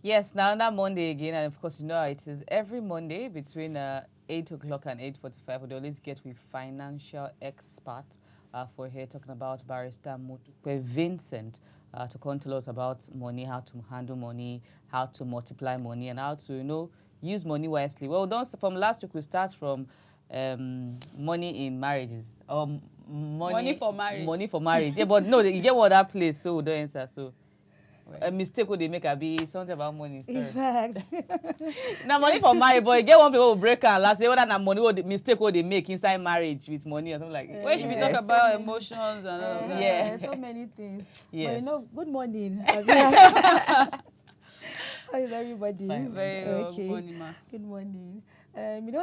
Yes, now that Monday again, and of course you know how it is. Every Monday between 8 o'clock and 8:45, we always get with financial expert for here talking about Barrister Mutukwe Vincent to come tell us about money, how to handle money, how to multiply money, and how to use money wisely. Well, don't from last week we start from money in marriages or Money for marriage. Money for marriage. Yeah, but no, you get what that place, so we don't answer. So a mistake would they make a be something about money. In fact, Now money for marriage, but you get one people will break and last say whether na money or the mistake what they make inside marriage with money or something like that. Where should we talk about emotions and all of that? Yeah. so many things. Yes. But good morning. How is everybody? Fine. Very well. Okay. Good morning, ma. Good morning.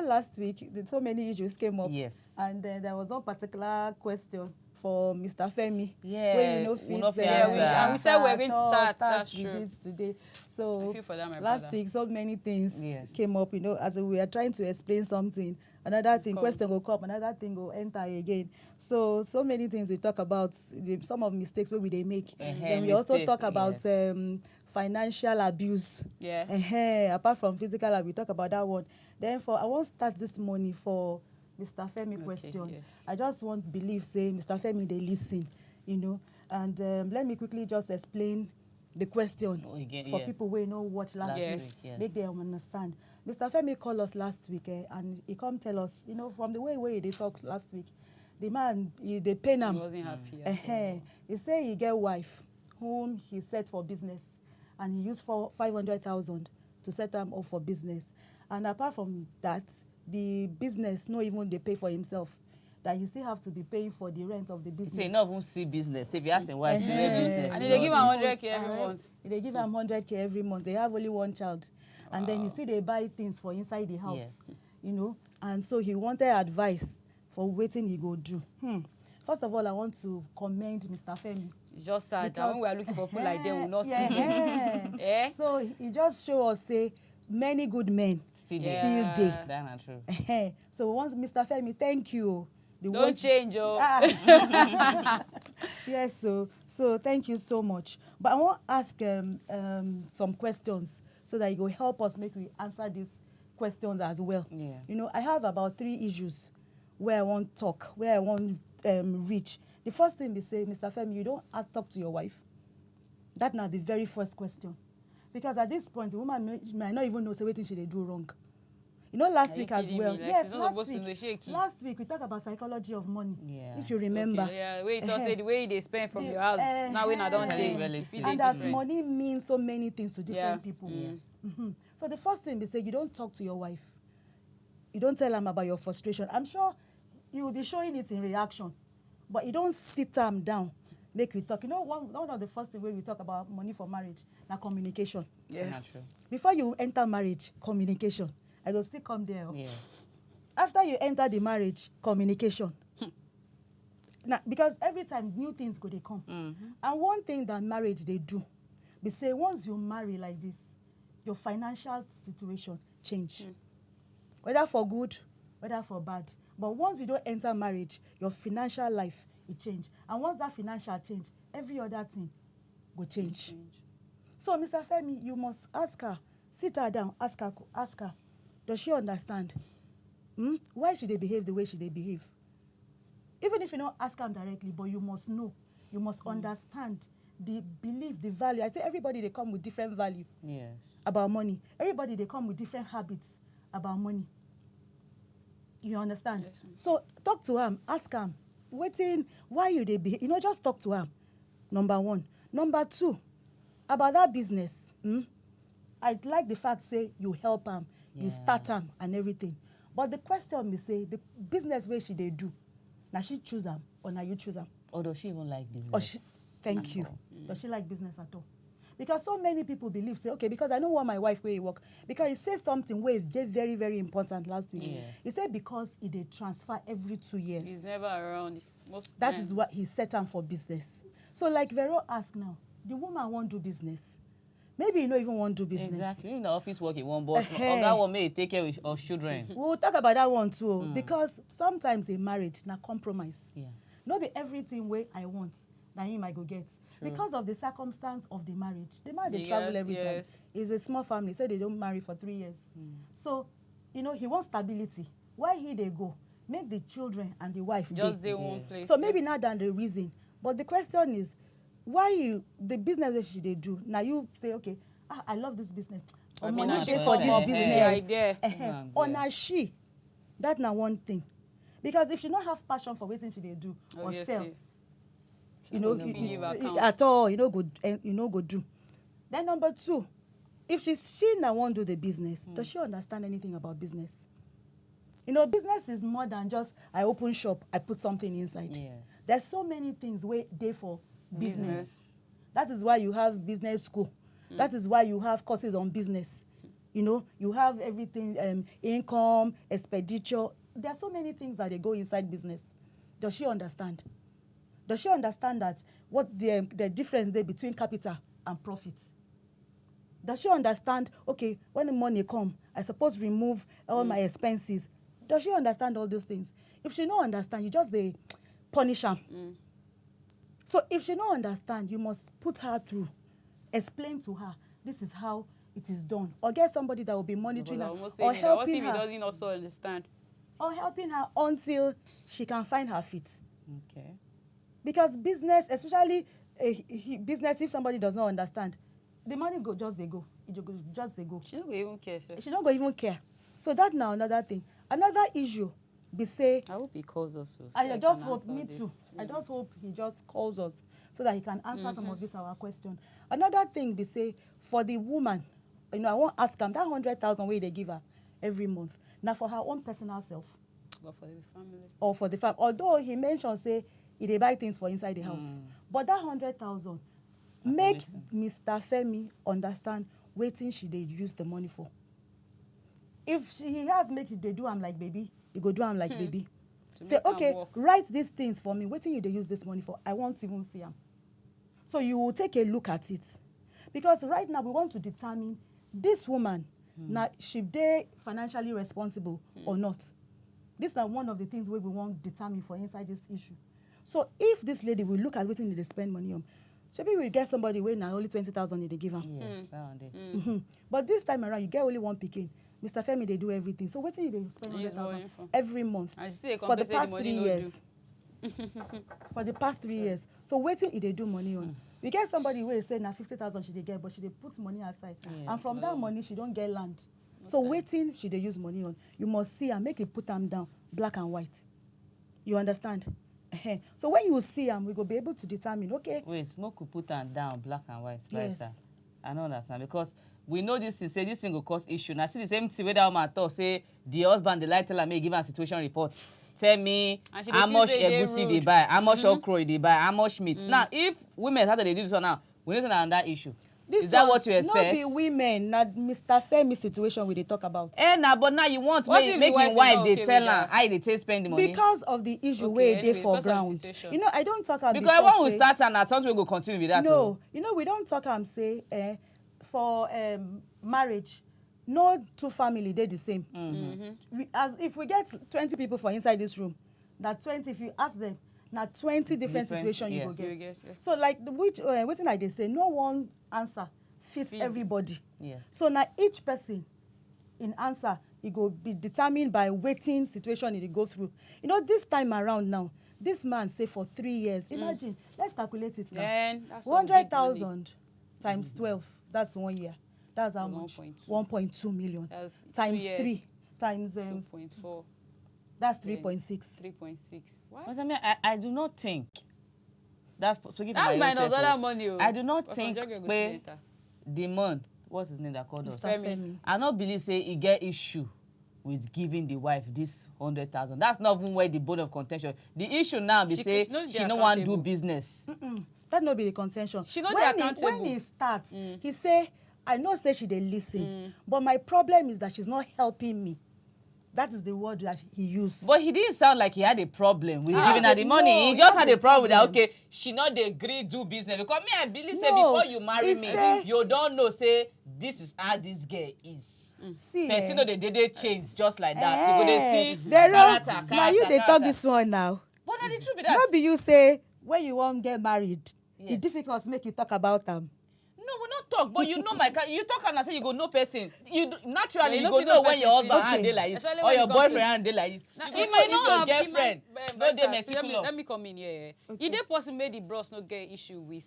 Last week, so many issues came up. Yes. And there was one particular question for Mr. Femi. Yeah, Where we no fit answer. And we said we're going to start. That's we true. did today. So I feel for that, my last brother. week, so many things Yes. came up, as we were trying to explain something. Another thing, Come. question will come, another thing will enter again. So many things we talk about, some of mistakes where we they make. Then we also mistake, talk about financial abuse. Yeah. Apart from physical abuse, we talk about that one. Then I won't start this morning for Mr. Femi question. Yes. I just want believe say Mr. Femi they listen, And let me quickly just explain the question for people who know watch last Yeah. week, yes. make them understand. Mr. Femi called us last week and he come tell us, from the way they talked last week, the man, they pain He him. wasn't happy. at all. He say he get wife whom he set for business and he used for 500,000 to set them up for business. And apart from that, the business no even they pay for himself. That he still have to be paying for the rent of the business. So you not even see business. If you ask him why business. And they give him 100K every month. They give him 100K every month. They have only one child. And then you see they buy things for inside the house. Yes. And so he wanted advice for waiting he go do. First of all, I want to commend Mr. Femi. It's just sad that when we are looking for people like them, we'll not see him. Yeah. Eh? So he just show us, say, many good men Still still Yeah. dey. That's not true. So once Mr. Femi, thank you. The Don't word- change, oh. Yes, so thank you so much. But I want to ask some questions so that you will help us make we answer these questions as well. Yeah. I have about 3 issues where I want talk, where I want reach. The first thing they say, Mr. Femi, you don't talk to your wife. That's not the very first question. Because at this point, the woman might not even know say wetin she dey do wrong. Last Are you week as kidding well. me? Like, Yes, she's not last supposed to know, week. shaky. Last week we talked about psychology of money. Yeah. If you remember. Okay, yeah, wait, say the way they spend from your house. Now when I don't Very take, relative. if you And dey that different. money means so many things to different Yeah. people. So the first thing they say, you don't talk to your wife. You don't tell them about your frustration. I'm sure you will be showing it in reaction, but you don't sit them down, make you talk. One of the first things we talk about money for marriage, now communication. Yeah. Not true. Before you enter marriage, communication. I go still come there. Yeah. After you enter the marriage, communication. Now, because every time new things go they come. And one thing that marriage they do, they say once you marry like this, your financial situation change. Whether for good, whether for bad. But once you don't enter marriage, your financial life it change. And once that financial change, every other thing will change. So, Mr. Femi, you must ask her, sit her down, ask her. Does she understand? Why should they behave the way should they behave? Even if you don't ask them directly, but you must know. You must understand the belief, the value. I say everybody, they come with different value Yes. about money. Everybody, they come with different habits about money. You understand? Yes, ma'am. So talk to him, ask him, why you they behave? Just talk to him. Number 1. Number 2, about that business. I like the fact say you help him, you start him and everything. But the question me say the business where she they do, now she choose him or now you choose him. Or does she even like business? Or thank you. Does she like business at all? Because so many people believe, say, okay, because I don't want my wife where he work. Because he said something where it's very, very important last week. Yes. He said because he they transfer every 2 years. He's never around. Most That time. is what he set on for business. So like Vero asked now, the woman won't do business. Maybe you don't even want to do business. Exactly. In the office work, you want boss. Eh-heh. That one may take care of children. We'll talk about that one too. Because sometimes in marriage, na compromise. Yeah. Not be everything way I want, na him I go get. Because of the circumstance of the marriage. The man, they travel every time. It's a small family. Say they don't marry for 3 years. So, you know, he wants stability. Why he they go? Make the children and the wife just they one place. So maybe not than the reason. But the question is, why the business that they do? Now you say, okay, I love this business. I mean, I pay for this business. Or now she, that's not one thing. Because if she don't have passion for waiting she they do or sell, you know, at all, you know, go do. Then number 2, if she now won't do the business, does she understand anything about business? You know, business is more than just I open shop, I put something inside. Yes. There's so many things where they for business. That is why you have business school. That is why you have courses on business. You know, you have everything, income, expenditure. There are so many things that they go inside business. Does she understand? Does she understand that what the difference there between capital and profit? Does she understand, okay, when the money come, I suppose remove all my expenses. Does she understand all those things? If she don't understand, you just they punish her. So if she don't understand, you must put her through. Explain to her, this is how it is done. Or get somebody that will be monitoring her or helping her. What if he doesn't also understand? Or helping her until she can find her feet. Okay. Because business, especially business, if somebody does not understand, the money go just they go. Just they go. She don't go even care. Sir. She don't go even care. So that's now another thing. Another issue be say. I hope he calls us. I just hope, me too. I just hope he just calls us so that he can answer some of this our question. Another thing be say, for the woman, you know, I won't ask him that 100,000 way they give her every month. Now for her own personal self. But for the family. Or for the family. Although he mentioned say they buy things for inside the house. But that 100,000 make Mr. Femi understand waiting she they use the money for. If he has make it, they do I'm like baby, he go do I'm like baby. Say, okay, write these things for me. Waiting you they use this money for. I won't even see them. So you will take a look at it. Because right now we want to determine this woman, now should they financially responsible or not? This is one of the things where we want to determine for inside this issue. So if this lady will look at what they spend money on, maybe we get somebody where now only 20,000 they give her. Yes, But this time around, you get only one picking. Mr. Femi, they do everything. So what do they spend 100,000 every month for the past 3 years? For the past 3 years. So waiting if they do money on. We get somebody where say now 50,000 she they get, but she they put money aside. And from that money, she don't get land. So waiting, she they use money on. You must see and make it put them down, black and white. You understand? So when you see them, we will be able to determine, okay. Wait, smoke could put them down, black and white. Yes. I don't understand because we know this thing, say this thing will cause issue. Now see the same thing where that woman talk, say the husband, the like tell her, may give her situation report. Tell me how much egusi they buy, how much okra they buy, how much meat. Now, if women have to do this one now, we need to know that issue. This is that what you expect? Not be women, not Mr. Femi situation we they talk about. But now you want make your wife they tell her how they take spend the money. Because of the issue where they for ground. You know, I don't talk about because when we start and at something we go continue with that. No, you know, we don't talk and say for marriage. No two family, they're the same. As if we get 20 people for inside this room, that 20, if you ask them, now 20 different situations you will get. Yes. So like which like they say, no one answer fits everybody. Yes. So now each person in answer, it will be determined by waiting situation it go through. You know, this time around now, this man say for 3 years. Imagine, let's calculate it now. 100,000 times 12, that's 1 year. That's how much? 1.2 million. That's times 3 times 2.4. That's 3.6. 3.6. What? But I mean, I do not think that's minus other money. I do not think the man, what's his name that called us? Femi. I don't believe say he get issue with giving the wife this 100,000. That's not even where the bone of contention. The issue now be say she no want do business. That not be the contention. She not accountable. When he starts, he say, I know say she dey listen, but my problem is that she's not helping me. That is the word that he used. But he didn't sound like he had a problem with giving her the money. No, he just had a problem with that, okay, she not dey agree do business. Because me, I believe say before you marry me, you don't know, say, this is how this girl is. See, person know they change just like that. So they see now you they talk this one now. But now the truth be that. Not be you say, when you won't get married, e difficult make you talk about am. No, we not talk, but you know you talk and say you go know person. Naturally Yeah, you go know when your husband Okay. hand dey like this Especially or when your it comes boyfriend to- hand dey like this. Now, You it go might know not if your have girlfriend no dey meticulous. Let me come in here. If the person made the bros no get issue with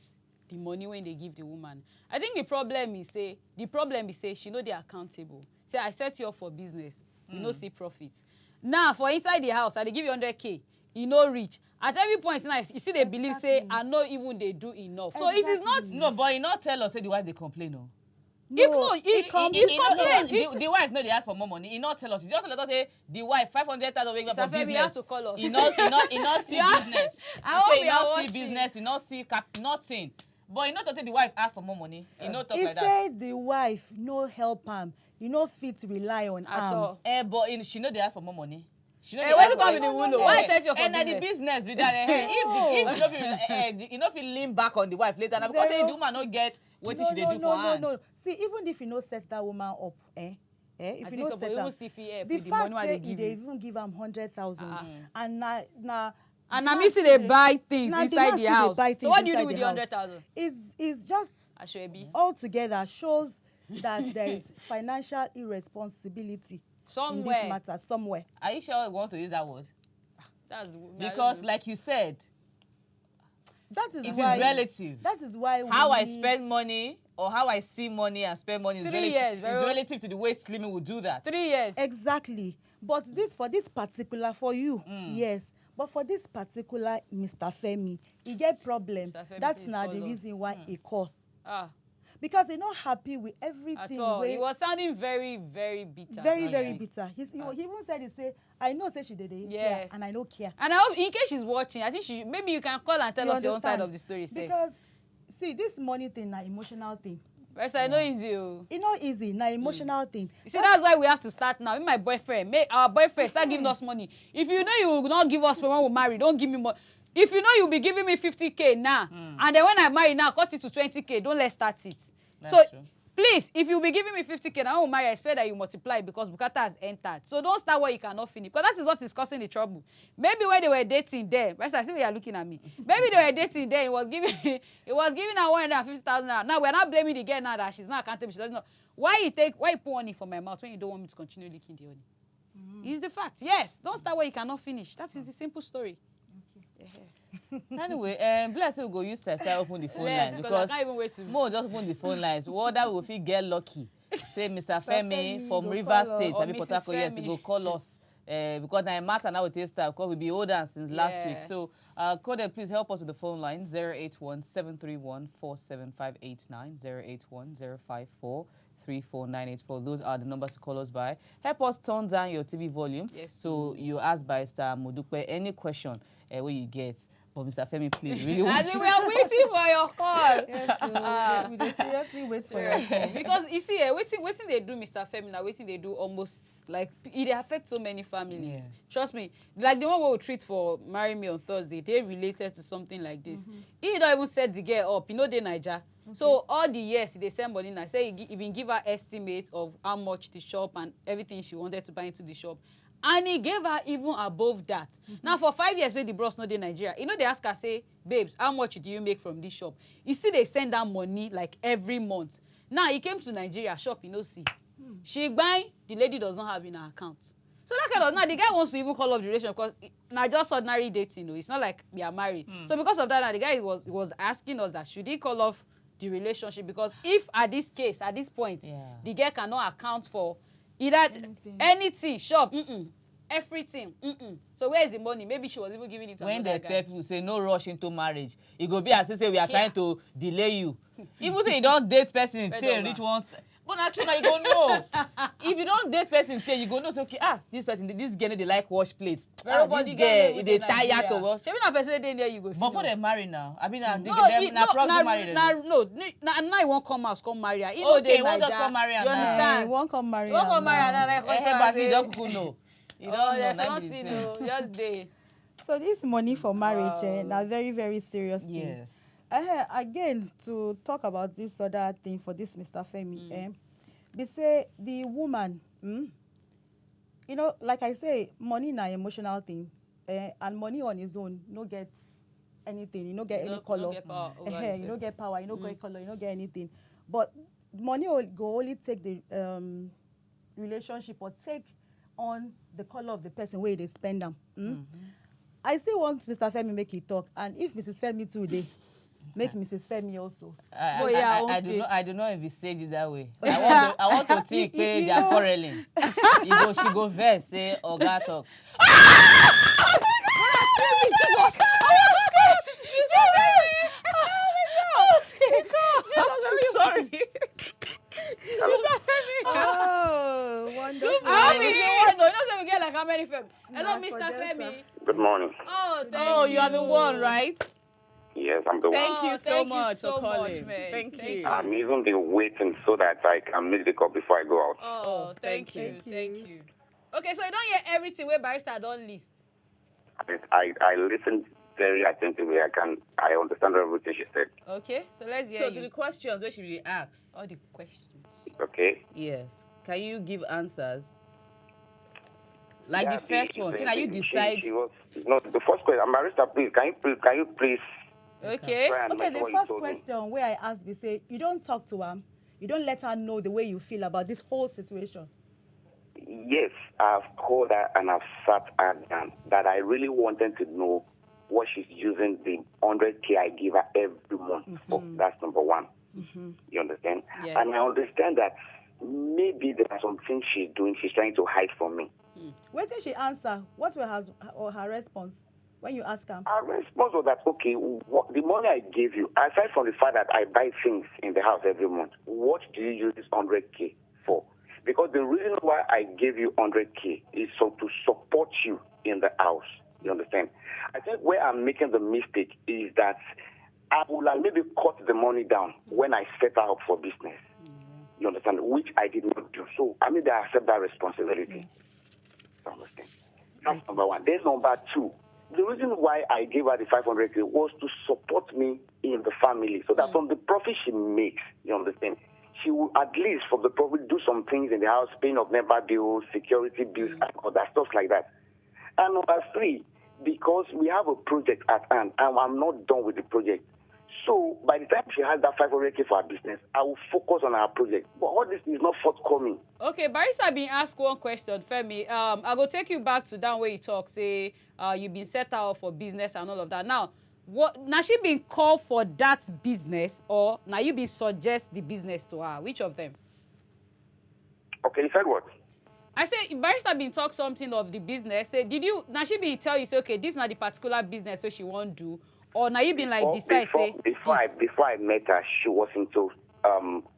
the money when they give the woman, I think the problem is say she know they accountable. Say I set you up for business, you no see profit. Now for inside the house, I dey give you 100K, you no reach. At every point now, you see they believe say I know even they do enough. So it is not. No, but you not tell us say the wife dey complain o. The wife no dey ask for more money. He not tell us. He just let us say the wife 500,000 wey go for business. He has to call us. He not see business. I hope He you are not see watching. business. He not see nothing. But he not talk say the wife ask for more money. He not talk He like that. say the wife no help am, you no fit rely on At am. all. But she know they ask for more money. She know Hey, dey where ask you come in the window? Why set you for and business? the business be that if you no fit lean back on the wife later na because say the woman no get wetin she dey do for hand. No. See, even if you no set that woman up, if At you least no set even am, see if he help the with the money fact wey say they e give dey you. even give am 100,000, and na And I miss they buy things na inside man the still dey house. buy So things what do you do inside with the house. 100,000? Is just Ashwebi. altogether shows that there is financial irresponsibility in this Somewhere. matter somewhere. Are you sure you want to use that word? Because Like you said, That is it why is relative. That is why How we I need- spend money or how I see money and spend money is 3 relative. years, Is very- relative to the way Slimmy would do that. 3 years. Exactly. But this for this particular for you, yes. But for this particular Mr. Femi, he get problem. Mr. Femi, That's please not the call us. reason why he call. Because He not happy with at everything. all. wey- He was sounding very, very bitter. very, not very like- bitter. He even said, he say, I know say she did it, Yes. and I don't care. And I hope, in case she's watching, I think maybe you can call and tell You us your own side understand? of the story. Because, see, this money thing, na emotional thing. Rest, I know it's you. It's not easy, na emotional thing. You see, that's why we have to start now. With my boyfriend, make our boyfriend start giving us money. If you know you will not give us when we marry, don't give me money. If you know you'll be giving me 50K now, and then when I marry now, cut it to 20K, don't let's start it. That's So true. please, if you'll be giving me 50K now, when we marry, I expect that you multiply because Bukata has entered. So don't start what you cannot finish, because that is what is causing the trouble. Maybe when they were dating there, rest, I see you are looking at me. Maybe they were dating there, it was giving her 150,000 naira. Now we're not blaming the girl now that she's not accountable. She doesn't know. Why you put honey from my mouth when you don't want me to continue licking the honey? It's the fact. Yes, don't start what you cannot finish. That is the simple story. Anyway, bless we go use Tessa open the phone Yes, lines because I can't even wait to. Mo just open the phone lines. Whether we fit get lucky. Say Mr. Femi Femi from go Rivers call State, us. Abi Or Port Mrs. Harcourt, yes, he Femi. go call us. Because na matter now with this time, because we be older since last Yeah. week. So, Coded, please help us with the phone line 081-731-47589, 081-054-34984. Those are the numbers to call us by. Help us turn down your TV volume. Yes. So you ask Barrister Modukpe any question where you get. But Mr. Femi, please, really want As you we are waiting for your call. Yes, so we dey seriously wait for your call. Because you see, waiting they do, Mr. Femi, now waiting they do almost like it affects so many families. Yeah. Trust me, like the one we will treat for Marry Me on Thursday, they related to something like this. He don't even set the girl up, they Niger. So all the years they send money now, say he been give her estimate of how much the shop and everything she wanted to buy into the shop. And he gave her even above that. Now for 5 years, say the bros not in Nigeria. They ask her, say, babes, how much do you make from this shop? You see, they send her money like every month. Now he came to Nigeria, shop, see. She buy, the lady does not have in her account. So that kind of, now the guy wants to even call off the relation because not just ordinary dating, it's not like we are married. So because of that, now the guy was asking us that should he call off the relationship, because if at this case, at this point, the girl cannot account for either anything shop, everything, so where is the money? Maybe she was even giving it to when another they guy. tell people say no rush into marriage, it go be as if say we are trying to delay you. Even if you don't date person till reach once, but not true now you go know. If you don't date person till you go know, say okay, this person, this girl they like wash plates. This girl they tired to wash. Shebi na person dey there you go. But before they marry now, I mean No, proxy married. now he won't come house, come marry her. Okay, he won't just come marry her You now. understand? He won't come marry He won't come marry her now. now. But you don't know. You don't know. There's na be the nothing, thing. no, just there. So this money for marriage, now very, very serious thing. Yes. Again, to talk about this other thing for this Mr. Femi, they say the woman, like I say, money na emotional thing, and money on his own no get anything, you no get any No color. get power over You yourself. no get power, you no get color, you no get anything. But money go only take the relationship or take on the color of the person where they spend them. I still want Mr. Femi make it talk, and if Mrs. Femi today, make Mrs. Femi also. I do not envisage it that way. I want to think they are quarreling. She go first, say, Oga talk. Oh, wonderful. We get like how many Femi? Hello, No, Mr. forget Femi. Good morning. Oh, thank Oh, you are the one, right? Yes, I'm the one. Thank you so thank you much so for calling. much, man. Thank Thank you. I'm even been waiting so that I can make the call before I go out. Oh, thank you. Thank you. Thank you. Okay, so you don't hear everything where Barrister don't list. I listened very attentively. I understand everything she said. Okay, so let's hear So you. to the questions where she will ask. All the questions. Okay. Yes. Can you give answers? Like Yeah, the first one. Can you decide? She was no the first question. Barrister, please. Can you please Okay. try and Okay, mention the what you first told me? question where I asked, we say, you don't talk to her, you don't let her know the way you feel about this whole situation. Yes, I've called her and I've sat her down that I really wanted to know what she's using the 100K I give her every month for. That's number one. You understand? Yeah. And I understand that maybe there are some things she's doing, she's trying to hide from me. Wait till she answer. What was her response when you ask her? Our response was that, okay, what, the money I gave you, aside from the fact that I buy things in the house every month, what do you use this 100K for? Because the reason why I gave you 100K is so to support you in the house. You understand? I think where I'm making the mistake is that I will have maybe cut the money down when I set her up for business. You understand? Which I did not do. So I mean, I accept that responsibility. You understand? That's number one. Then number two, the reason why I gave her the 500K was to support me in the family, so that from the profit she makes, you understand, she will at least from the profit do some things in the house, paying of NEPA bills, security bills, and other stuff like that. And number three, because we have a project at hand, and I'm not done with the project. So by the time she has that 500K for her business, I will focus on our project. But all this is not forthcoming. Okay, Barrister been asked one question, Femi. I go take you back to that way you talk. Say you've been set out for business and all of that. Now, now she been called for that business, or now you been suggest the business to her? Which of them? Okay, you said what? I say Barrister been talk something of the business. Say, did you now she been tell you say, okay, this is not the particular business where she won't do, or now you been like decide say before I met her, she was into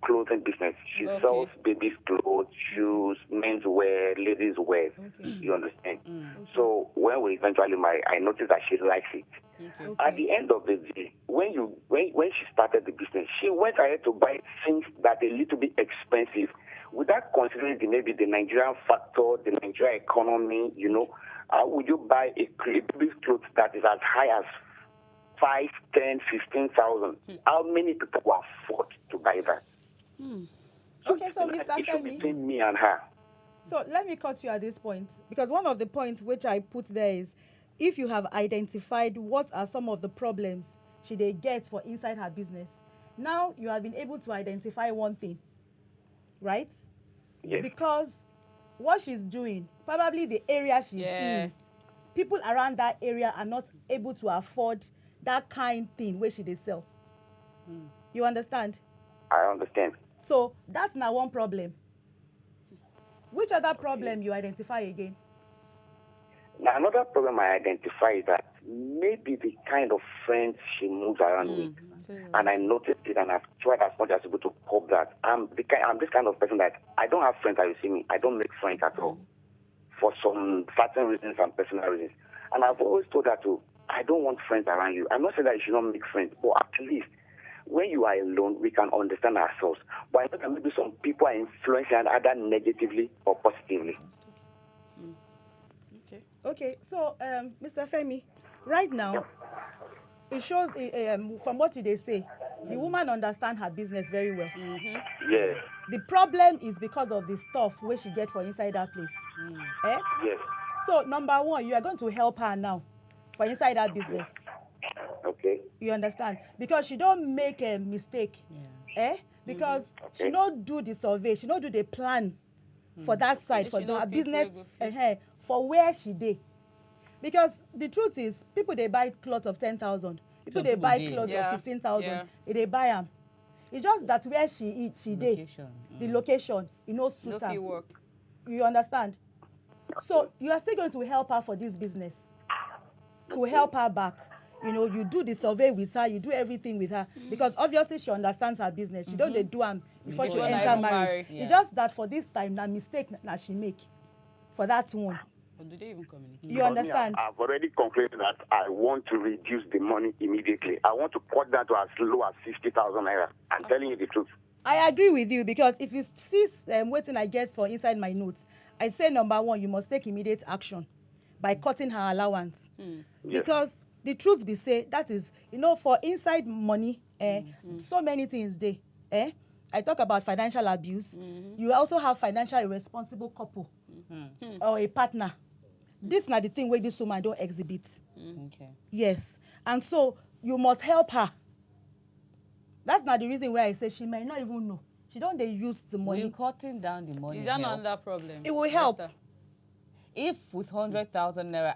clothing business. She sells babies' clothes, shoes, men's wear, ladies' wear. Okay. You understand? So when we eventually married, I noticed that she likes it. Okay. At the end of the day, when she started the business, she went ahead to buy things that are a little bit expensive, without considering maybe the Nigerian factor, the Nigerian economy. You know, would you buy a baby's clothes that is as high as 5, 10, 15,000? How many people will afford to buy that? Okay, so Mr. It should be Femi, between me and her. so let me cut you at this point, because one of the points which I put there is, if you have identified what are some of the problems she they get for inside her business, now you have been able to identify one thing, right? Yes. Because what she's doing, probably the area she's in, people around that area are not able to afford that kind thing where she they sell. You understand? I understand. So that's now one problem. Which other problem you identify again? Now, another problem I identify is that maybe the kind of friends she moves around with, and I noticed it, and I've tried as much as possible to cope that. I'm this kind of person that I don't have friends that you see me. I don't make friends at all, for some certain reasons and personal reasons. And I've always told her to, I don't want friends around you. I'm not saying that you should not make friends, but at least when you are alone, we can understand ourselves. But I know that maybe some people are influencing either negatively or positively. Okay, so Mr. Femi, right now, it shows from what they say, the woman understands her business very well. Yes. The problem is because of the stuff where she get for inside that place. Eh? Yes. So number one, you are going to help her now for inside that business. Okay. You understand? Because she don't make a mistake. Because she don't do the survey, she don't do the plan for that side, for She no her pick where business, go fit. for where she dey. Because the truth is, people they buy cloth of 10,000, people Some they people buy dey. cloth Yeah. of 15,000, Yeah. they buy them. It's just that where she dey, Location. the location, you know, No suit fit her. work. You understand? So you are still going to help her for this business, to help her back. You know, you do the survey with her, you do everything with her, because obviously she understands her business. She don't dey do am before she Before na enter even marriage. marry. Yeah. It's just that for this time, na mistake na she make for that one. But do they even communicate? You Because understand? I've already complained that I want to reduce the money immediately. I want to cut that to as low as 50,000 naira. I'm telling you the truth. I agree with you, because if you see wetin I get for inside my notes, I say number one, you must take immediate action by cutting her allowance. Yes. Because the truth be say, that is, you know, for inside money, so many things dey. I talk about financial abuse. You also have financial irresponsible couple or a partner. This na the thing wey this woman don exhibit. Okay. Yes. And so you must help her. That's not the reason why I say she might not even know. She don't dey use the Will money. cutting down the money Is that not help? another problem? It will help. Yes, sir. If with 100,000 naira,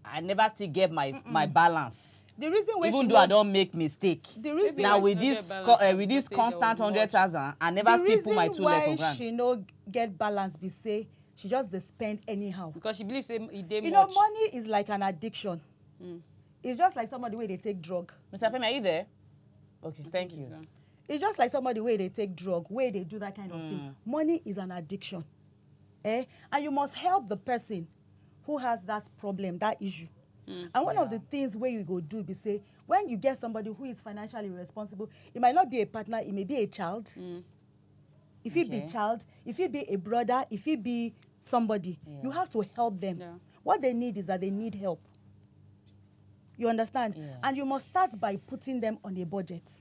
I never still get my balance. The reason why Even she though I not, don't make mistake. the reason Now why with she no this get balance, with this because there constant was 100,000, I never the still reason put my 2 leg why for ground. she no get balance be say she just dey spend anyhow. Because she believes it dey You much. know, money is like an addiction. It's just like somebody wey dey take drug. Mr. Femi, are you there? Okay, thank you. It's just like somebody wey dey take drug, wey dey do that kind of thing. Money is an addiction. And you must help the person who has that problem, that issue. And one of the things where you go do be say, when you get somebody who is financially responsible, it might not be a partner, it may be a child. If it be Okay. child, if it be a brother, if it be somebody, you have to help them. Yeah. What they need is that they need help. You understand? Yeah. And you must start by putting them on a budget.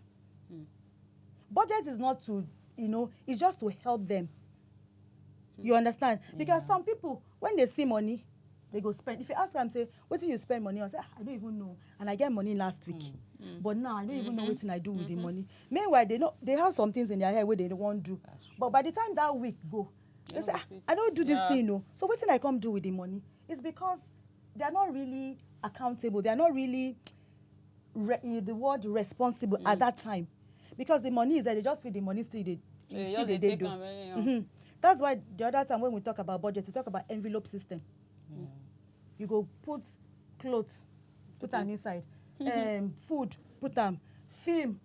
Budget is not to, you know, it's just to help them. You understand? Because some people, when they see money, they go spend. If you ask them, say, what do you spend money on? Say, I don't even know. And I get money last week. But now I don't even know what I do with the money. Meanwhile, they have some things in their head where they don't want to do. But by the time that week go, they say, I don't do this thing, no. So what I come do with the money? It's because they are not really accountable. They are not really the word responsible at that time. Because the money is there, they just feel the money still they do. That's why the other time when we talk about budget, we talk about envelope system. You go put clothes, put them inside. Food, put them. Film,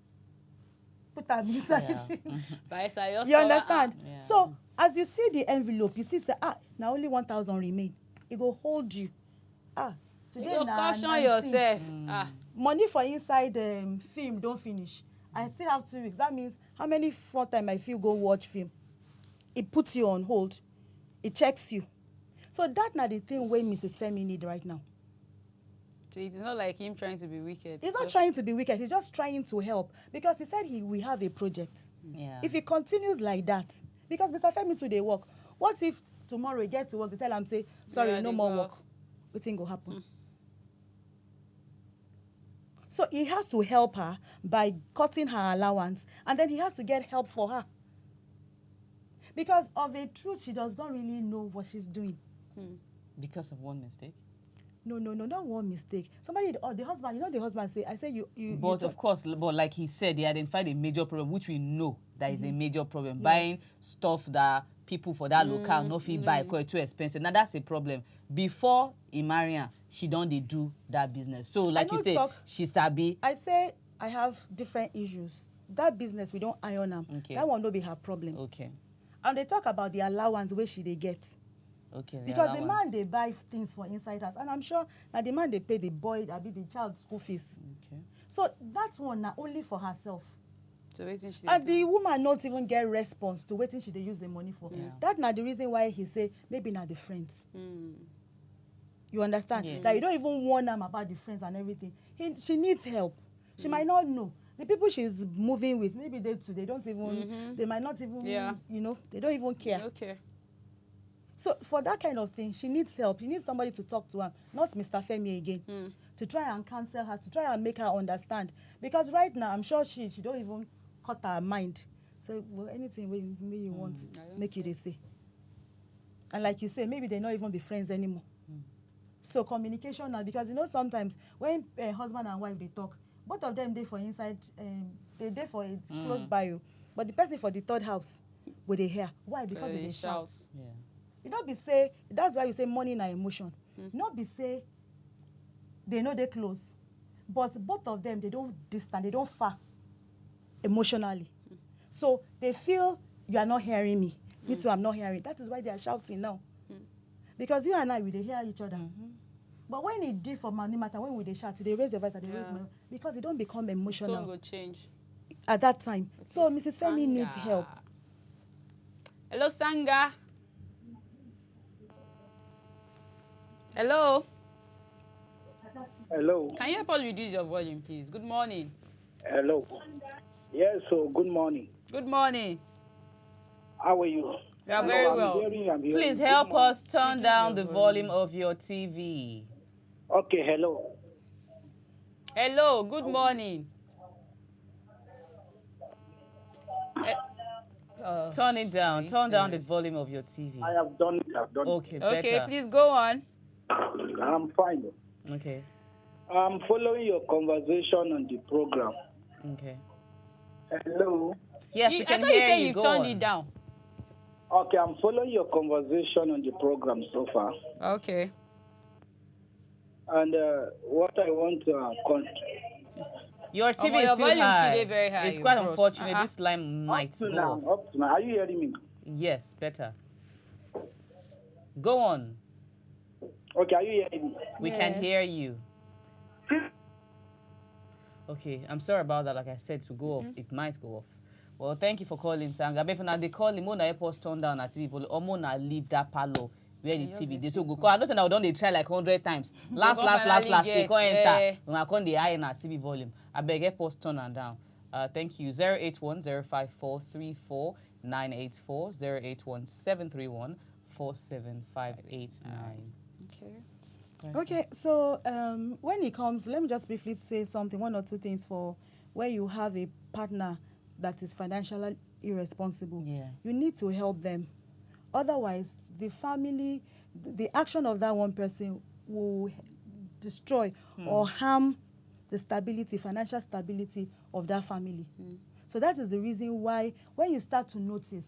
put them inside. You understand? Yeah. So as you see the envelope, you see say, now only 1,000 remain. It go hold you. Today You go na caution 19. yourself. Money for inside film don't finish. I still have 2 weeks. That means how many more time I feel go watch film? It puts you on hold. It checks you. So that's not the thing where Mrs. Femi need right now. So it is not like him trying to be wicked. He's not trying to be wicked. He's just trying to help. Because he said we have a project. Yeah. If he continues like that, because Mr. Femi today work, what if tomorrow he get to work, they tell him, say, sorry, Yeah, no they more go work. off. What thing go happen? So he has to help her by cutting her allowance, and then he has to get help for her. Because of a truth, she does not really know what she's doing. Because of one mistake. No, not one mistake. Somebody, or the husband, you know the husband say, I say you But of course, but like he said, he identified a major problem, which we know that is a major problem. Buying stuff that people for that local no fit buy because it's too expensive. Now that's a problem. Before he marry her, she don't dey do that business. So like you say, she sabi. I say I have different issues. That business, we don't iron them. Okay. That one no be her problem. Okay. And they talk about the allowance where she they get. Okay. Because the man they buy things for inside house, and I'm sure now the man they pay the boy, I be the child school fees. Okay. So that one now only for herself. So waiting she And the woman not even get response to waiting she they use the money for. Yeah. That's not the reason why he say maybe not the friends. You understand? Yeah. That you don't even warn them about the friends and everything. She needs help. She might not know. The people she's moving with, maybe they don't even, they might not even, you know, they don't even care. Okay. So for that kind of thing, she needs help. She needs somebody to talk to her, not Mr. Femi again, to try and counsel her, to try and make her understand. Because right now, I'm sure she don't even cut her mind. So well, anything you want, make you they say. And like you say, maybe they not even be friends anymore. So communication now, because sometimes when husband and wife they talk, both of them they for inside, they there for it close by you, but the person for the third house, will they hear? Why? Because they shout. Yeah. You don't be say, that's why we say money na emotion. Not be say they know they close, but both of them they don't distant, they don't far emotionally. So they feel you are not hearing me. Me too, I'm not hearing. That is why they are shouting now. Because you and I, we they hear each other. But when it did for money matter, when we they shout, they raise your voice and they raise my voice, because they don't become emotional. Tone will change. At that time. So Mrs. Femi needs help. Hello, Sanga. Hello. Hello. Can you help us reduce your volume, please? Good morning. Hello. Yes, so good morning. Good morning. How are you? We are very well. I'm hearing. Please help us turn down the volume of your TV. Okay, hello. Hello, good morning. Turn it down. Turn down the serious. volume of your TV. I have done it. I've done Okay, Okay, better. please go on. it. I'm fine. Okay, I'm following your conversation on the program. okay. Hello. Yes, we I can thought you hear said you. you Go turned on. it down. Okay, I'm following your conversation on the program so far. Okay. And what I want to Your TV your is still volume high. today very high, It's quite bros. unfortunate. This line up might to go now, off. up to now. Are you hearing me? Yes, better. Go on. Okay, are you hearing me? We can hear you. Okay, I'm sorry about that. Like I said, to go off, it might go off. Well, thank you for calling, Sanga. But now they call him, Mona Airport turn down at TV, or Mona leave that parlor where the TV they so go. I don't think I don't try like 100 times. Last, they can't enter. When I can't the high in our TV volume. I beg airport turn and down. Thank you. 081-054-34984, 081-731-47589. Okay. Okay, so when it comes, let me just briefly say something, one or two things for where you have a partner that is financially irresponsible. Yeah. You need to help them. Otherwise, the family, the action of that one person will destroy or harm the stability, financial stability of that family. So that is the reason why when you start to notice,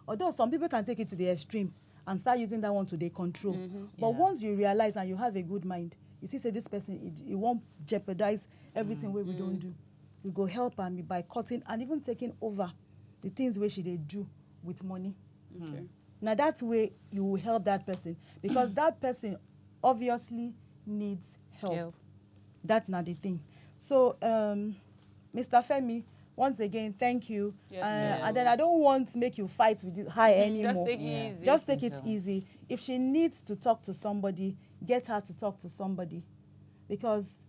although some people can take it to the extreme and start using that one to their control, but once you realize and you have a good mind, you see, say this person, it won't jeopardize everything we don't do. You go help her by cutting and even taking over the things where she they do with money. Okay. Now that way you will help that person because that person obviously needs help. That's not the thing. So, Mr. Femi, once again, thank you. Yes, and then I don't want to make you fight with her anymore. Just take it easy. Just take it easy. If she needs to talk to somebody, get her to talk to somebody. Because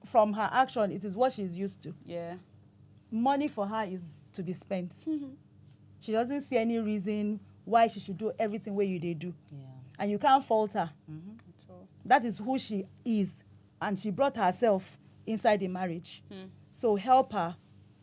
from her action, it is what she's used to. Yeah. Money for her is to be spent. She doesn't see any reason why she should do everything where they do. Yeah. And you can't fault her. So, That is who she is. And she brought herself inside the marriage. So help her.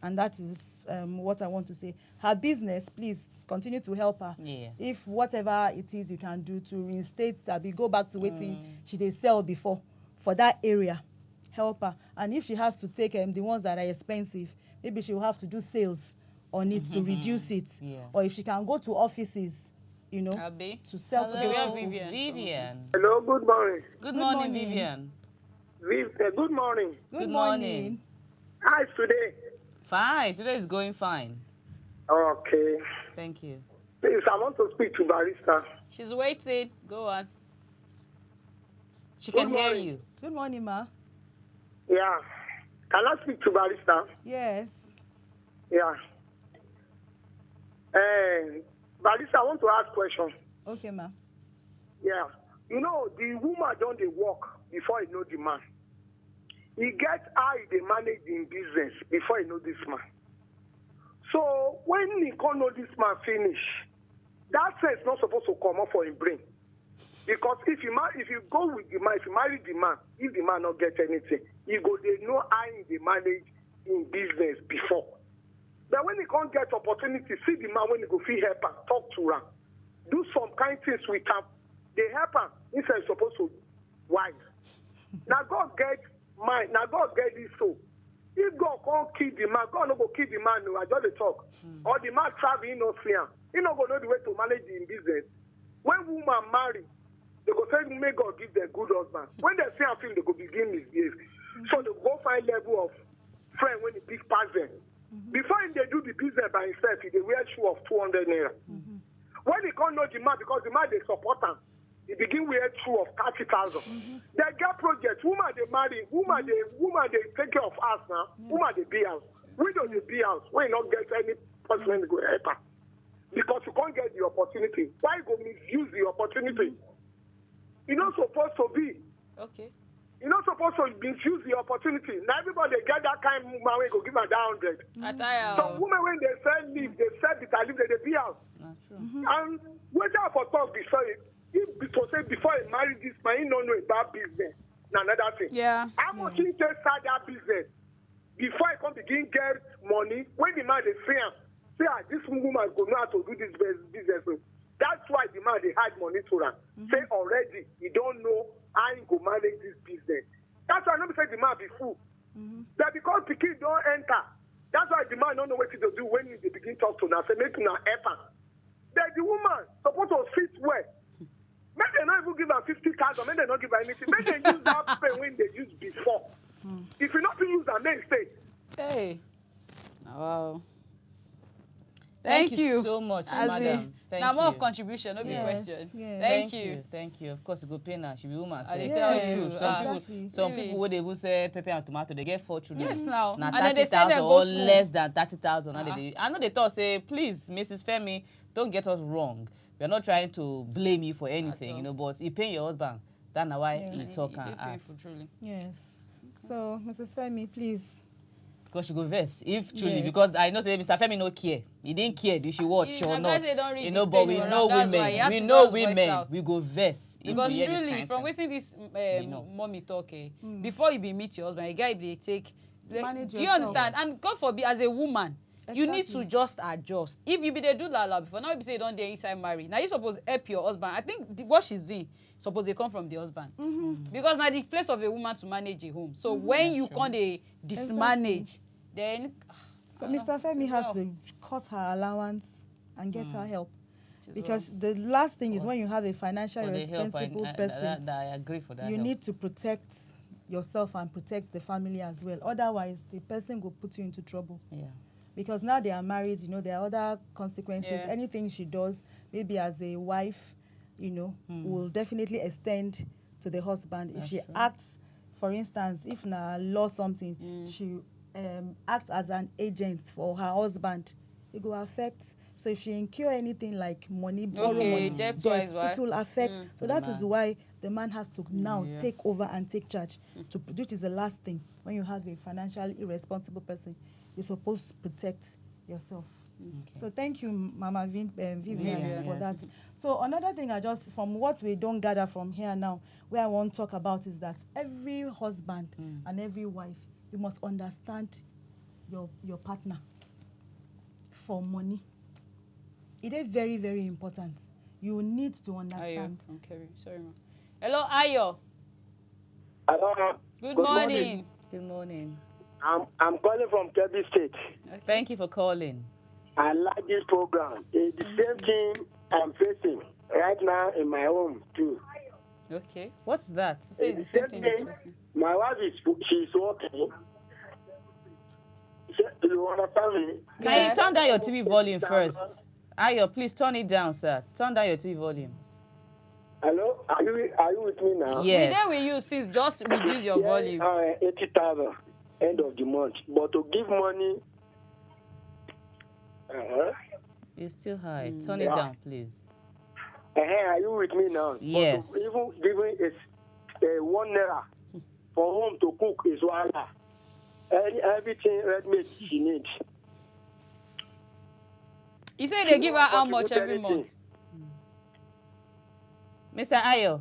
And that is what I want to say. Her business, please continue to help her. Yeah. If whatever it is you can do to reinstate that, go back to waiting she did sell before for that area, help her. And if she has to take the ones that are expensive, maybe she will have to do sales on it to reduce it. Yeah. Or if she can go to offices, Abi. to sell to Hello, those have people. Vivian. Hello, good morning. Good morning, morning. Vivian. Good morning. Good morning. How's today? Fine. Today is going fine. Okay. Thank you. Please, I want to speak to Barista. She's waiting. Go on. She can Good hear morning. you. Good morning, ma. Yeah. Can I speak to Barista? Yes. Yeah. Barista, I want to ask a question. Okay, ma. Yeah. You know, the woman don't they work before he know the man. He get how they manage in business before he know this man. So when he can't know this man finish, that sense not supposed to come up for him brain. Because if you go with the man, if you marry the man, if the man not get anything, they know how they manage in business before. But when he can't get opportunity, see the man when he go feel help and talk to him, do some kind things with him, they help him instead of supposed to wife. Now God get mind, now God get this soul. If God can't kill the man, God no go kill the man, no, I just dey talk. Or the man travel, he no see him. He no go know the way to manage in business. When woman marry, they go say, may God give them good husband. When they see him, they go begin misbehave. So they go find level of friend when he big pass them. Before him, they do the business by himself, he wear shoe of 200 naira. When he can't know the man, because the man they support him, he begin wear shoe of 30,000. They get projects. Woman they marry, woman they take care of us now. Woman they be house. Widow they be house. We not get any person to go help her. Because you can't get the opportunity. Why go misuse the opportunity? You're not supposed to be. Okay. You're not supposed to misuse the opportunity. Now everybody get that kind of woman when go give her that 100. Some women when they sell leave, they sell bitter leaf, they be out. And whether for talk before before he marry this man, he don't know about business. Now another thing. Yeah. How much he just start that business before he come begin get money? When the man they see him, say this woman go know how to do this business. That's why the man they hide money to her. Say already he don't know how he go manage this business. That's why I never say the man be fool. That because the kid don't enter. That's why the man don't know what to do when they begin talk to her. Say make her effort. That the woman supposed to sit well. Make they not even give her 50,000. Make they not give her anything. Make they use that pen when they used before. If you not use that, make stay. Hey. Wow. Thank you so much, madam. Thank now you. more of contribution, no big Yes, question. yes. Thank you. Thank you. Of course, you go pay now. She be woman. I Say. dey tell Yes, you. exactly. Some Really? people where they will say pepper and tomato, they get 4 children. Yes, now. Now And then they say 30,000 they go or school. less than 30,000. I know they thought say, please, Mrs. Femi, don't get us wrong. We are not trying to blame you for anything, you know. But you pay your husband. That's why he talk and act. Truly. Yes. So, Mrs. Femi, please. Because she go vex if truly, Yes. because I know say Mr. Femi no care. He didn't care. Did she watch You or know, not? guys, they don't read You the know, but stage we around. know That's why you women. have We to know first voice women. out. We go vex. if Because we hear this truly, kind from thing. waiting this know. mommy talk, before you be meet your husband, a guy they take. Manage Do you yourself. understand? And God forbid, as a woman, you need Exactly. to just adjust. If you be they do la before, now you be say you don't dare inside marry. Now you supposed to help your husband. I think what she's doing suppose they come from the husband. Because now the place of a woman to manage a home. So when you can't they dismanage, then So, Mr. Femi has to cut her allowance and get her help. Because the last thing is when you have a financially For the help, responsible person, I agree for that. you help. need to protect yourself and protect the family as well. Otherwise, the person will put you into trouble. Yeah. Because now they are married, there are other consequences. Yeah. Anything she does, maybe as a wife, will definitely extend to the husband. If she acts, for instance, if na law something, she acts as an agent for her husband, it will affect. So if she incur anything like money, borrow money, debt-wise, debt, right? it will affect. So that is why the man has to now take over and take charge. Which is the last thing. When you have a financially irresponsible person, you're supposed to protect yourself. So thank you, Mama Vivian, for that. So another thing from what we don't gather from here now, where I want to talk about is that every husband and every wife, you must understand your partner for money. It is very, very important. You need to understand. Okay, sorry, ma. Hello, Ayo. Hello. Good morning. Good morning. I'm calling from Kebbi State. Thank you for calling. I like this program. It's the same thing I'm facing right now in my home too. Okay. What's that? Say It's the the same same thing. thing. My wife she's working. You understand me? Can you turn down your TV volume first? Ayo, please turn it down, sir. Turn down your TV volume. Hello, are you with me now? Yes. We there with you, sis. Just reduce your volume. 80,000 end of the month. But to give money, It's still high. Turn it down, please. are you with me now? Yes. But to even giving a 1 naira for home to cook is wala. Everything red meat she needs. You say they give her how much contribute every anything. month? Mr. Ayo.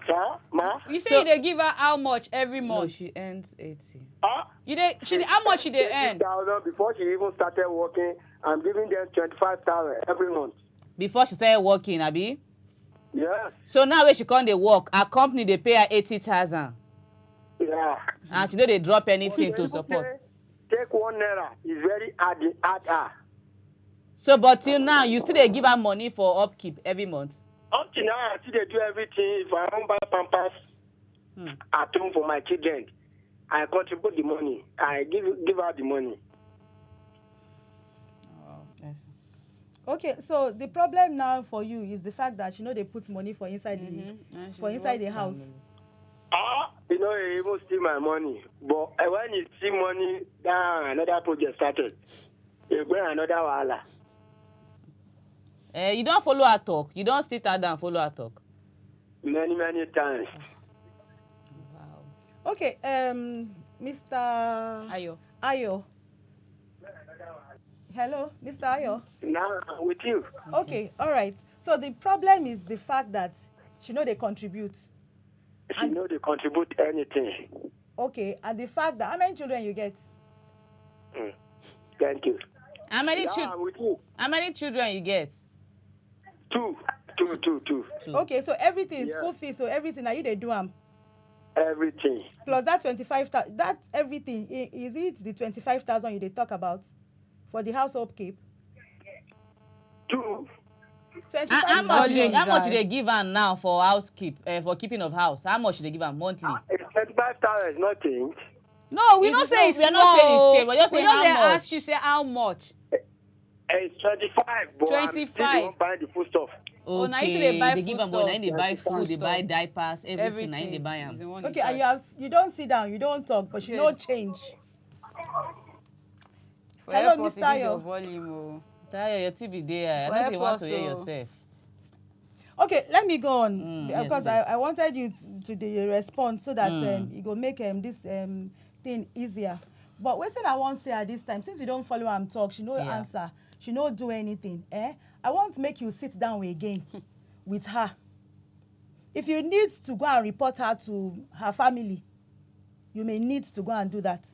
Sir, ma? You say they give her how much every No, month? she earns 80. How much she they earn? 50,000 before she even started working. I'm giving them 25,000 every month. Before she started working, Abi? Yes. So now when she come dey work, her company they pay her 80,000. Yeah. And she know they drop anything to support. Take 1 naira is very hard. So but till now, you still dey give her money for upkeep every month? Up to now, I still they do everything. If I don't buy pampers at home for my children, I contribute the money. I give her the money. Yes. Okay, so the problem now for you is the fact that they put money for inside the house. You know, he even steal my money. But when you see money, then another project started. You go another wahala. You don't follow her talk. You don't sit her down and follow her talk. Many times. Wow. Okay, Mr. Ayo. Hello, Mr. Ayo. Now I'm with you. Okay, all right. So the problem is the fact that she know they contribute. She know they contribute anything. Okay, and the fact that how many children you get? Thank you. How many I'm with you. How many children you get? Two. Okay, so everything, Yeah. school fees, so everything, are you they do them? Everything. Plus that 25,000, that everything, is it the 25,000 you they talk about for the house upkeep? Two. How 25,000. much do they give her now for housekeep, for keeping of house? How much do they give her monthly? It's 25,000 is not change. No, we don't say it's we are not saying it's cheap, we're just saying how dey much. ask you say how much. It's 25, but 25. I'm still buying the food stuff. Oh, now you say they buy they give food her money, they buy stuff. food, they Food buy stuff. diapers, everything, they buy is them. the one Okay, in and charge. you don't sit down, you don't talk, but you Okay. no change. For Hello, help us, Mr. reduce your Ayo. volume, oh. Tayo, your TV there. I For know help you want us, to hear oh. yourself. Okay, let me go on yes, because please. I wanted you to the response so that it go make this thing easier. But what thing I want to say at this time, since you don't follow am talk, she no answer, she no do anything. I want to make you sit down again with her. If you need to go and report her to her family, you may need to go and do that.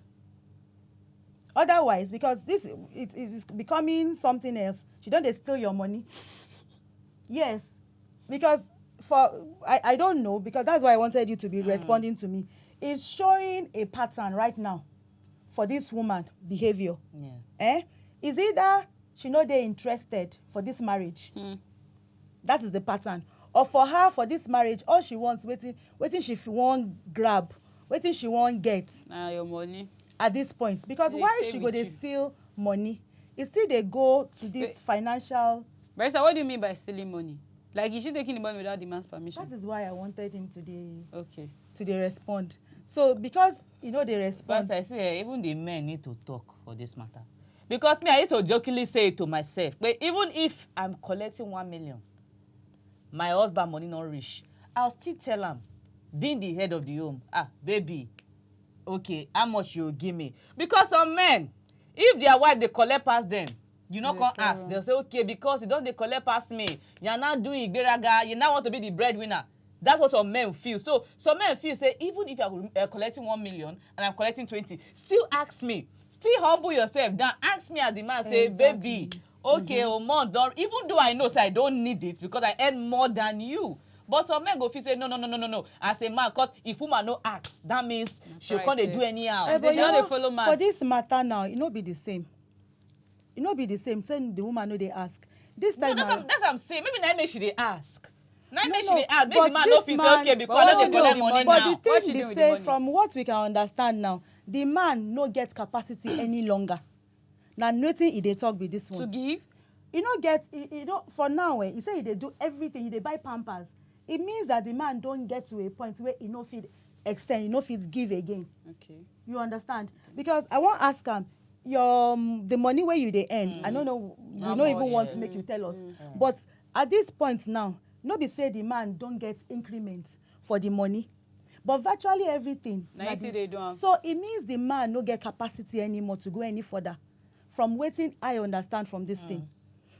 Otherwise, because it is becoming something else, she don't dey steal your money. Yes, because I don't know, because that's why I wanted you to be responding to me. It's showing a pattern right now for this woman behavior. Yeah. Is either she no dey interested for this marriage. That is the pattern. Or for her, for this marriage, all she wants, waiting she wan grab, waiting she wan get Your money. at this point. Because They why stay she go with dey you. steal money? It still dey go to this financial. Barrister, what do you mean by stealing money? Like, is she taking the money without the man's permission? That is why I wanted him to Okay. dey respond. So because they respond. But I say even the men need to talk for this matter. Because me, I used to jokingly say it to myself. But even if I'm collecting 1 million, my husband money not reach, I'll still tell him, being the head of the home, baby, okay, how much you give me? Because some men, if their wife they collect past them, you not come ask. They'll say, okay, because you don't they collect past me, you're not doing igberaga, you now want to be the breadwinner. That's what some men feel. So some men feel say even if you're collecting 1 million and I'm collecting 20, still ask me. Still humble yourself down. Ask me as the man say, baby, okay, Omo, don't, even though I know say I don't need it because I earn more than you. But some men go feel say no. As a man, because if woman no ask, that means she can't do anyhow. But They don't follow man. for this matter now, it no be the same. It no be the same. Saying the woman no they ask. This No, time that's what I'm saying. Maybe now make she dey ask. Now make she no, dey ask. Maybe but the man this no feel say man- okay because But I what don't she dey do collect with the money money? now. But the What she thing be do with the say, money? from what we can understand now, the man no get capacity any longer. Now nothing he dey talk with this one. To give? He no get, he don't, for now, he say he dey do everything, he dey buy Pampers. It means that the man don't get to a point where he no fit extend, he no fit give again. Okay. You understand? Because I wan ask am, the money where you dey earn, I don't know, we How no even much? want to make you tell us. But at this point now, no be say the man don't get increment for the money, but virtually everything. Now you see they do am. So it means the man no get capacity anymore to go any further. From wetin I understand from this thing,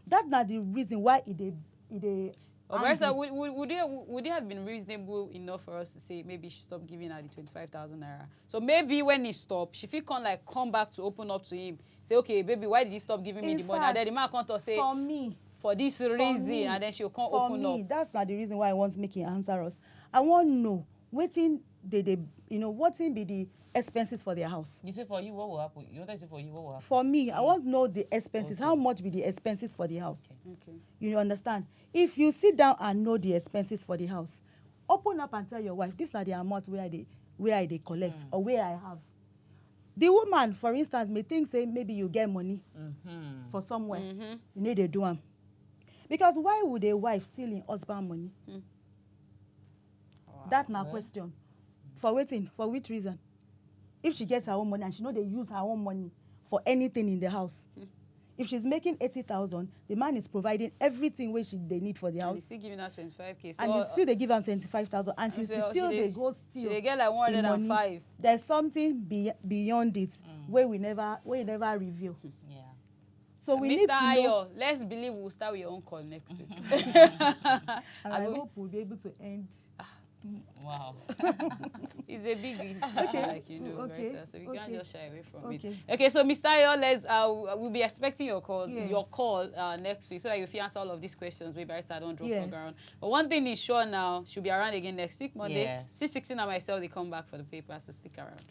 that na the reason why he dey Or barrister, would it have been reasonable enough for us to say maybe she stopped giving her the 25,000 naira? So maybe when he stopped, she feel come back to open up to him. Say, okay, baby, why did you stop giving me the money? And then the man come to say, for me, for this reason, and then she'll come open up. For me, that's not the reason why I want to make him answer us. I want to know, what's be the expenses for their house? You say for you, what will happen? You want to say for you, what will happen? For me, I want to know the expenses. Okay. How much be the expenses for the house? Okay. You understand? If you sit down and know the expenses for the house, open up and tell your wife, this is not the amount where they collect or where I have. The woman, for instance, may think, say, maybe you get money for somewhere. You need to do them. Because why would a wife steal in husband money? Wow. That's my question. For waiting, for which reason? If she gets her own money and she know they use her own money for anything in the house. If she's making 80,000, the man is providing everything they need for the house. And he's still giving her 25K. So and still they give her 25,000, and she's still they go still. They get like 105. There's something beyond it where we never reveal. Yeah. So we need to know. Let's believe we'll start with your own call next week. And I hope we'll be able to end. Wow. It's a biggie. Okay. Like, Okay. So we can't just shy away from Okay. it. Okay, so Mr. Ayo, we'll be expecting your call, Yes. Next week so that you can answer all of these questions. Maybe Barrister don't drop for ground. But one thing is sure now, she'll be around again next week, Monday. Yes. C16 and myself, they come back for the papers, so stick around.